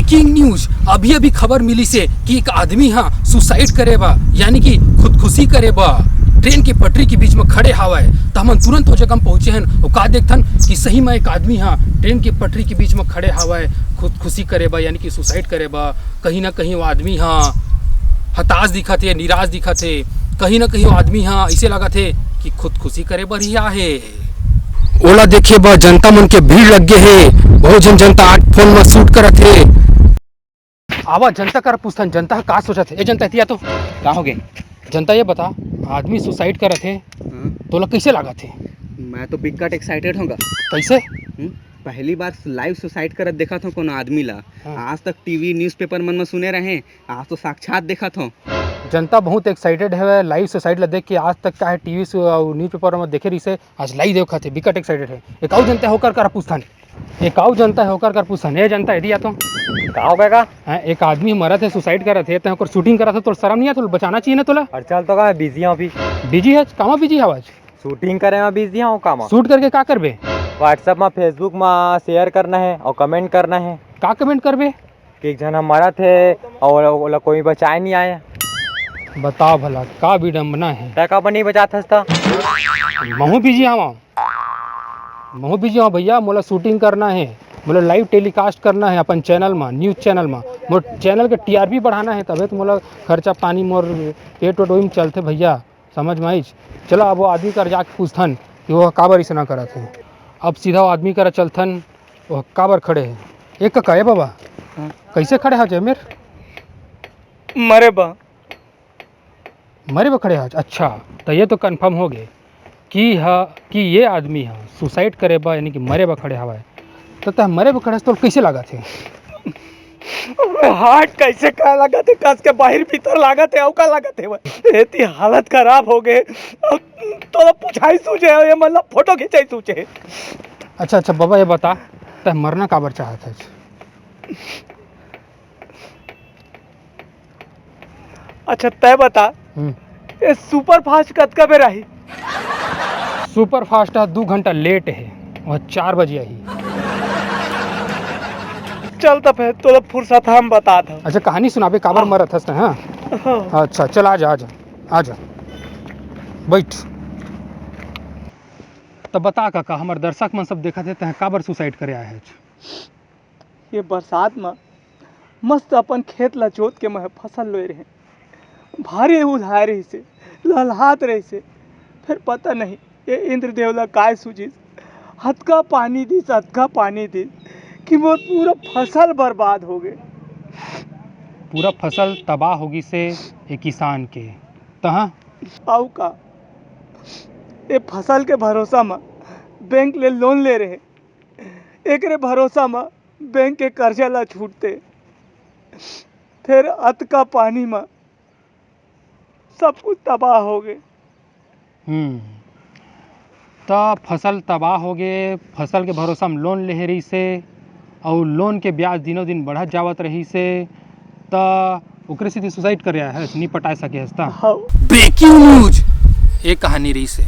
Breaking news अभी अभी खबर मिली से कि एक आदमी हाँ सुसाइड करे बा यानी कि खुदकुशी करे बा ट्रेन के पटरी के बीच में खड़े हवा है। तो हम तुरंत हो जगह पहुंचे हैं और का देखथन कि सही में एक आदमी हाँ ट्रेन के पटरी के बीच में खड़े हवा है, खुदकुशी करे बा यानी कि सुसाइड करे बा। कहीं ना कहीं वो आदमी हाँ हताश दिखा थे, निराश दिखा थे, कहीं ना कहीं वो आदमी हाँ ऐसे लगा थे कि खुदकुशी करे बढ़िया है। ओला देखे बा जनता मन के भीड़ लग गए है, बहुत जनता आज फोन में शूट करत है। आवा जनता कर पूछथन जनता का सोचत है। ए जनता तिया तो का हो गए? जनता ये बता, आदमी सुसाइड करत है तो ला कैसे लागत है? मैं तो बिकट एक्साइटेड होगा। कैसे? पहली बार लाइव सुसाइड करत देखा था कोनो आदमी ला। आज तक टीवी न्यूज़पेपर मन में सुने रहे, आज तो साक्षात देखा था। जनता बहुत एक्साइटेड है लाइव सुसाइड ला देख के। आज तक का है टीवी से और न्यूज़पेपर में देखे रही से, आज लाइव देखा थे, बिकट एक्साइटेड है। एक आउ जनता होकर कर पूछथन, एक आउ जनता होकर कर पूछथन। ए जनता यदि तो का हो गया? एक आदमी मरत है, सुसाइड करत है, तो ओकर शूटिंग करत है, तो शर्म नहीं आता? बचाना चाहिए ना तोला। और चल तो का बिजी हूं अभी। बिजी है? कामा बिजी है आज? शूटिंग करे में बिजी हूं। काम शूट करके का करबे? व्हाट्सएप में फेसबुक में शेयर करना है और कमेंट करना है। का कमेंट करबे? कि एक जना मरा थे और कोई बचाए नहीं आया। बताओ भला का विडम्बना है। टका पर नहीं बचाता था। महू बिजी हूँ, महू बिजी हूँ भैया। मोला शूटिंग करना है, मोला लाइव टेलीकास्ट करना है अपन चैनल में, न्यूज़ चैनल में। मोर चैनल के टीआरपी बढ़ाना है, तबे तो मोला खर्चा पानी मोर पेट वेट में चलते भैया, समझ में आई? चलो अब वो आदमी कर जाके पूछथन कि वो काबर ऐसा ना करत है। अब सीधा वो आदमी कर चलथन वो काबर खड़े है। एक का कहे बाबा कैसे खड़े है जमीर? मरे बा। मरे बा खड़े है? अच्छा, तो ये तो कंफर्म हो गए कि ये आदमी है सुसाइड करे बा यानी कि मरे बा खड़े हवा है। तो मरे बा खड़े तो कैसे लगा थे? हार्ट कैसे का लगा थे, कस के बाहर भीतर लगा थे, औका लगा थे। इतनी हालत खराब हो गए तो पूछाई सूझे ये मतलब फोटो खिंचाई सूझे। अच्छा बाबा ये बता, तो मरना काबर चाहत है? अच्छा तय बता, ये सुपर फास्ट कतका पे रही? सुपर फास्ट 2 घंटा लेट है, वह 4 बजे आई। चल तो फिर तो फुर्सत हम बता था। अच्छा कहानी सुनाबे काबर मरत हस? हाँ अच्छा चल आजा बैठ। तो बता काका, हमारे दर्शक मन सब देखा थे काबर सुसाइड करे आए है? ये बरसात में मस्त अपन खेत ला जोत के मैं फसल लोए रहे, भारी उधार रही से, लहलहात रही से, फिर पता नहीं ये इंद्रदेव ला काय सूझिस, हतका पानी दी कि वो पूरा फसल बर्बाद हो गए। पूरा फसल तबाह होगी से एक किसान के तहाँ आउ का ये फसल के भरोसा में बैंक ले लोन ले रहे, एकरे भरोसा में बैंक के कर्जा ला छूटते, फिर अतका पानी में सब कुछ तबाह हो गए। तो फसल तबाह हो गए, फसल के भरोसा में लोन ले रही से और लोन के ब्याज दिनों दिन बढ़त जावत रही से, तो ओकरे सीधे सुसाइड कर रहा है, नहीं पटा सके हस्ता। ब्रेकिंग न्यूज एक कहानी रही से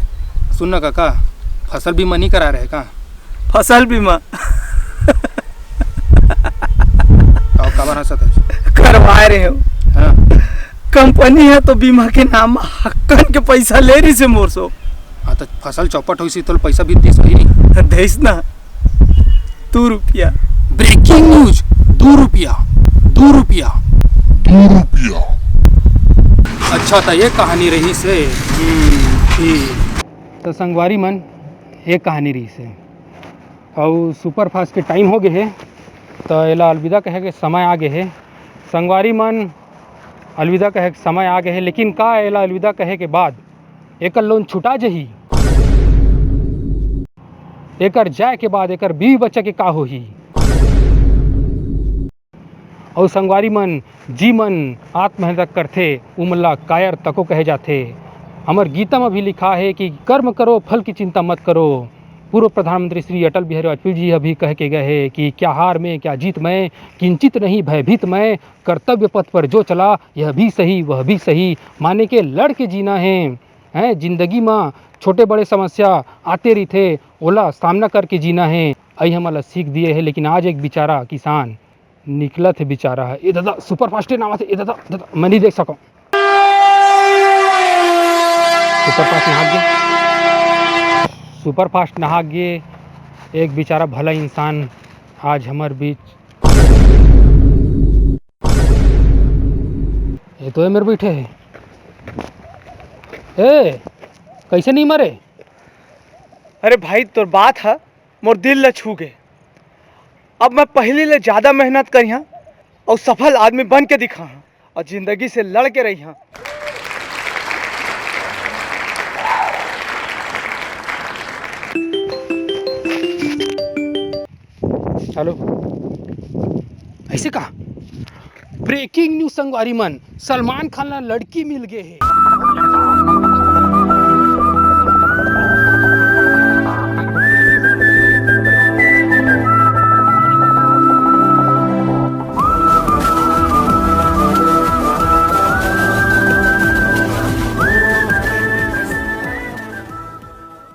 सुन ना काका, फसल बीमा नहीं करा रहे का? फसल बीमा काबर हंसत है? करवा रहे हो। हाँ? कंपनी है तो बीमा के नाम हक्कन के पैसा ले रही से मोर सो। हाँ तो फसल चौपट हुई सी तो पैसा भी दे सही नहीं? देश ना 2 रुपया। ब्रेकिंग न्यूज 2 रुपया। अच्छा तो ये कहानी रही से। तो संगवारी मन एक कहानी रही से और सुपर फास्ट के टाइम हो गए है, तो एला अलविदा कहे के समय आ गए है। संगवारी मन अलविदा कहे के समय आ गए है, लेकिन का एला अलविदा कहे के बाद एकर लोन छुटा जही, एकर जाए के बाद एकर बीवी बच्चा के का होही। और संगवारी मन जी मन आत्महत्या करथे उमला कायर तको कहे जाथे। हमर गीता में भी लिखा है कि कर्म करो फल की चिंता मत करो। पूर्व प्रधानमंत्री श्री अटल बिहारी वाजपेयी जी अभी कह के गए हैं कि क्या हार में क्या जीत में, किंचित नहीं भयभीत में, कर्तव्य पथ पर जो चला यह भी सही वह भी सही। माने के लड़ के जीना है जिंदगी में छोटे बड़े समस्या आते रही थे, ओला सामना करके जीना है। आई हमारा सीख दिए है। लेकिन आज एक बेचारा किसान निकला थे बेचारा है ये दादा सुपर फास्ट नाम थे ये दादा दादा मैं नहीं देख सका सुपर फास्ट नहा गए एक बेचारा भला इंसान आज हमारे बीच ये तो है मेरे बैठे है ए कैसे नहीं मरे अरे भाई तोर बात है मोर दिल ल छू गए। अब मैं पहले ले ज़्यादा मेहनत करी हाँ और सफल आदमी बन के दिखा हाँ और जिंदगी से लड़ के रही हाँ। हेलो ऐसे कहा ब्रेकिंग न्यूज संगवारी मन सलमान खान ला लड़की मिल गए है